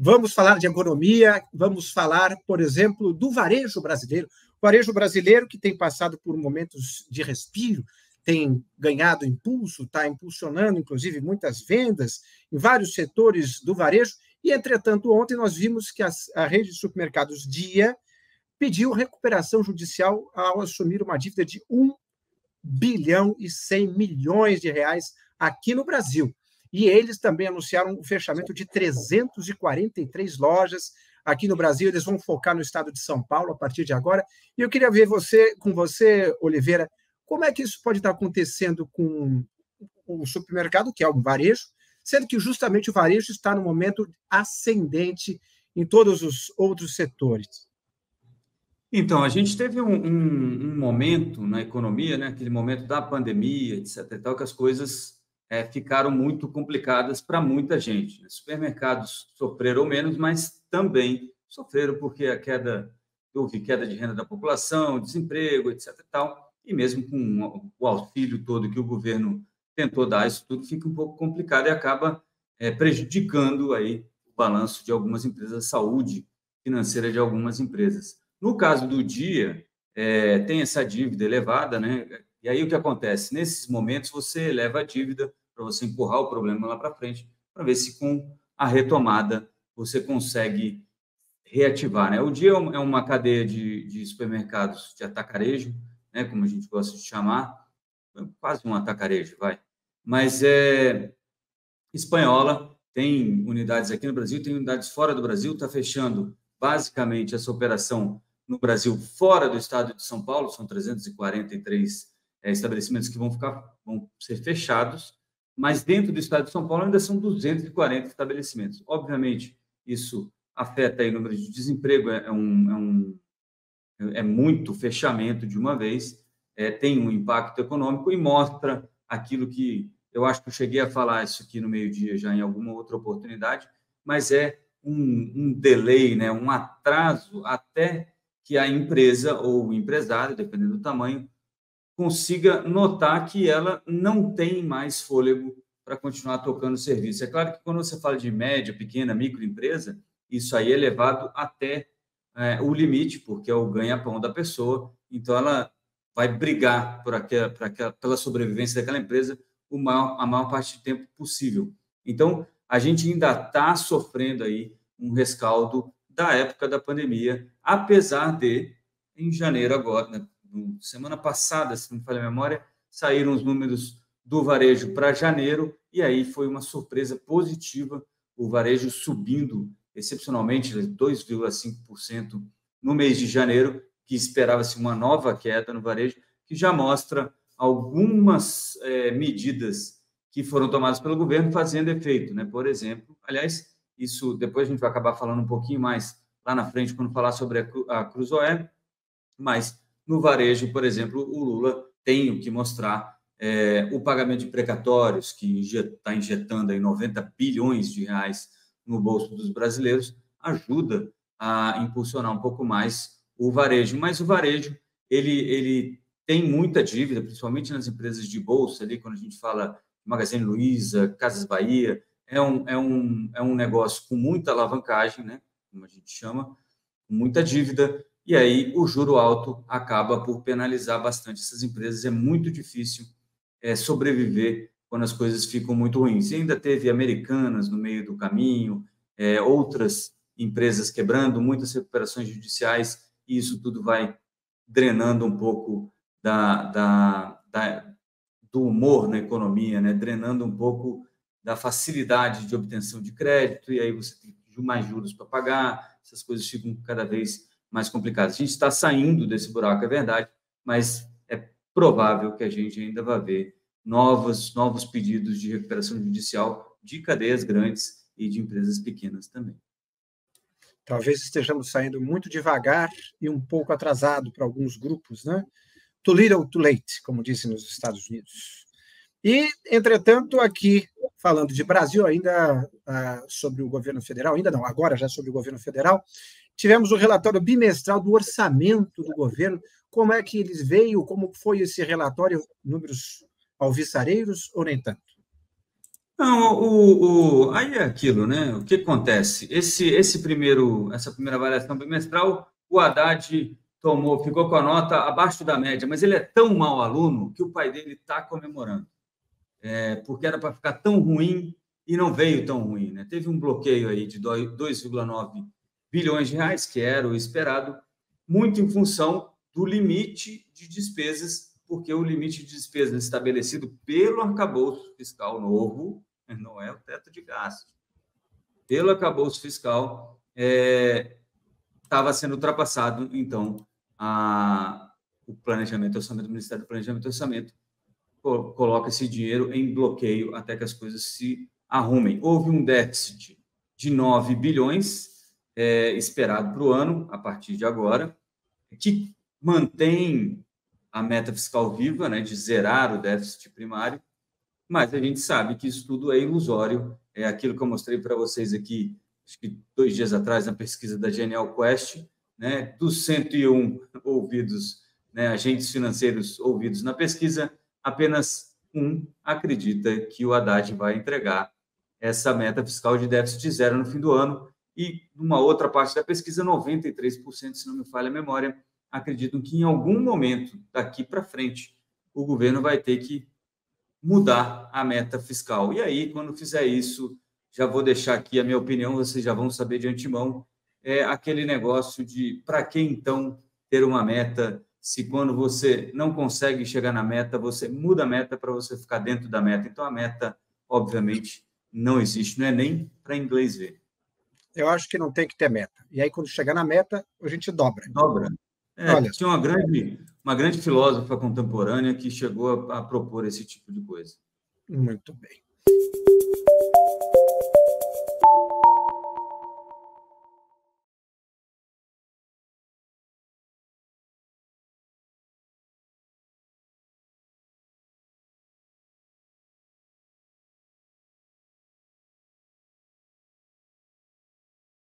Vamos falar de economia, vamos falar, por exemplo, do varejo brasileiro. O varejo brasileiro que tem passado por momentos de respiro, tem ganhado impulso, está impulsionando, inclusive, muitas vendas em vários setores do varejo. E, entretanto, ontem nós vimos que a rede de supermercados Dia pediu recuperação judicial ao assumir uma dívida de 1,1 bilhão aqui no Brasil. E eles também anunciaram o fechamento de 343 lojas aqui no Brasil. Eles vão focar no estado de São Paulo a partir de agora. E eu queria ver com você, Oliveira, como é que isso pode estar acontecendo com o supermercado, que é um varejo, sendo que justamente o varejo está no momento ascendente em todos os outros setores. Então, a gente teve um momento na economia, né, aquele momento da pandemia, etc., e tal, que as coisas ficaram muito complicadas para muita gente. Supermercados sofreram menos, mas também sofreram porque houve queda de renda da população, desemprego, etc., e tal, e mesmo com o auxílio todo que o governo tentou dar, isso tudo fica um pouco complicado e acaba prejudicando aí o balanço de algumas empresas, a saúde financeira de algumas empresas. No caso do Dia, tem essa dívida elevada, né? E aí o que acontece? Nesses momentos, você eleva a dívida para você empurrar o problema lá para frente, para ver se com a retomada você consegue reativar, né? O Dia é uma cadeia de supermercados de atacarejo, né? Como a gente gosta de chamar, quase um atacarejo, vai. Mas é espanhola, tem unidades aqui no Brasil, tem unidades fora do Brasil, está fechando basicamente essa operação no Brasil, fora do estado de São Paulo, são 343 estabelecimentos que vão ser fechados, mas dentro do estado de São Paulo ainda são 240 estabelecimentos. Obviamente, isso afeta aí o número de desemprego, é muito fechamento de uma vez, tem um impacto econômico e mostra aquilo que eu acho que eu cheguei a falar isso aqui no meio-dia já em alguma outra oportunidade, mas é um delay, né, um atraso até que a empresa ou o empresário, dependendo do tamanho, consiga notar que ela não tem mais fôlego para continuar tocando o serviço. É claro que quando você fala de média, pequena, microempresa, isso aí é levado até o limite, porque é o ganha-pão da pessoa, então ela vai brigar pela sobrevivência daquela empresa a maior parte do tempo possível. Então, a gente ainda está sofrendo aí um rescaldo da época da pandemia, apesar de, em janeiro agora, né, semana passada, se não me falha a memória, saíram os números do varejo para janeiro, e aí foi uma surpresa positiva, o varejo subindo excepcionalmente 2,5% no mês de janeiro, que esperava-se uma nova queda no varejo, que já mostra algumas medidas que foram tomadas pelo governo fazendo efeito, né? Por exemplo, aliás, isso depois a gente vai acabar falando um pouquinho mais lá na frente quando falar sobre a Cruzoé, mas no varejo, por exemplo, o Lula tem o que mostrar o pagamento de precatórios, que está injetando aí 90 bilhões de reais no bolso dos brasileiros, ajuda a impulsionar um pouco mais o varejo. Mas o varejo, ele tem muita dívida, principalmente nas empresas de bolsa, ali, quando a gente fala Magazine Luiza, Casas Bahia, é um negócio com muita alavancagem, né, como a gente chama, com muita dívida, e aí o juro alto acaba por penalizar bastante essas empresas. É muito difícil sobreviver quando as coisas ficam muito ruins. E ainda teve Americanas no meio do caminho, outras empresas quebrando, muitas recuperações judiciais, e isso tudo vai drenando um pouco do humor na economia, né? Drenando um pouco da facilidade de obtenção de crédito, e aí você tem mais juros para pagar, essas coisas ficam cada vez mais complicadas. A gente está saindo desse buraco, é verdade, mas é provável que a gente ainda vá ver novos pedidos de recuperação judicial de cadeias grandes e de empresas pequenas também. Talvez estejamos saindo muito devagar e um pouco atrasado para alguns grupos, né? Too little, too late, como dizem nos Estados Unidos. E, entretanto, aqui, falando de Brasil, ainda sobre o governo federal, ainda não, agora já sobre o governo federal, tivemos o relatório bimestral do orçamento do governo. Como é que eles veio, como foi esse relatório, números alvissareiros ou nem tanto? Não, aí é aquilo, né? O que acontece? Essa primeira avaliação bimestral, o Haddad ficou com a nota abaixo da média, mas ele é tão mau aluno que o pai dele está comemorando, porque era para ficar tão ruim e não veio tão ruim, né? Teve um bloqueio aí de 2,9 bilhões de reais, que era o esperado, muito em função do limite de despesas, porque o limite de despesas estabelecido pelo arcabouço fiscal novo não é o teto de gastos. Pelo arcabouço fiscal, estava sendo ultrapassado, então, o planejamento, o orçamento do Ministério do Planejamento e Orçamento coloca esse dinheiro em bloqueio até que as coisas se arrumem. Houve um déficit de 9 bilhões esperado para o ano, a partir de agora, que mantém a meta fiscal viva, né, de zerar o déficit primário, mas a gente sabe que isso tudo é ilusório. É aquilo que eu mostrei para vocês aqui, acho que 2 dias atrás, na pesquisa da Genial Quest, né, dos 101 ouvidos, né, agentes financeiros ouvidos na pesquisa, apenas um acredita que o Haddad vai entregar essa meta fiscal de déficit zero no fim do ano, e numa outra parte da pesquisa, 93%, se não me falha a memória, acreditam que em algum momento daqui para frente o governo vai ter que mudar a meta fiscal. E aí, quando fizer isso, já vou deixar aqui a minha opinião, vocês já vão saber de antemão, aquele negócio de para que então ter uma meta, se quando você não consegue chegar na meta, você muda a meta para você ficar dentro da meta. Então, a meta, obviamente, não existe, não é nem para inglês ver. Eu acho que não tem que ter meta. E aí, quando chegar na meta, a gente dobra. Dobra. Tinha uma grande filósofa contemporânea que chegou a propor esse tipo de coisa. Muito bem.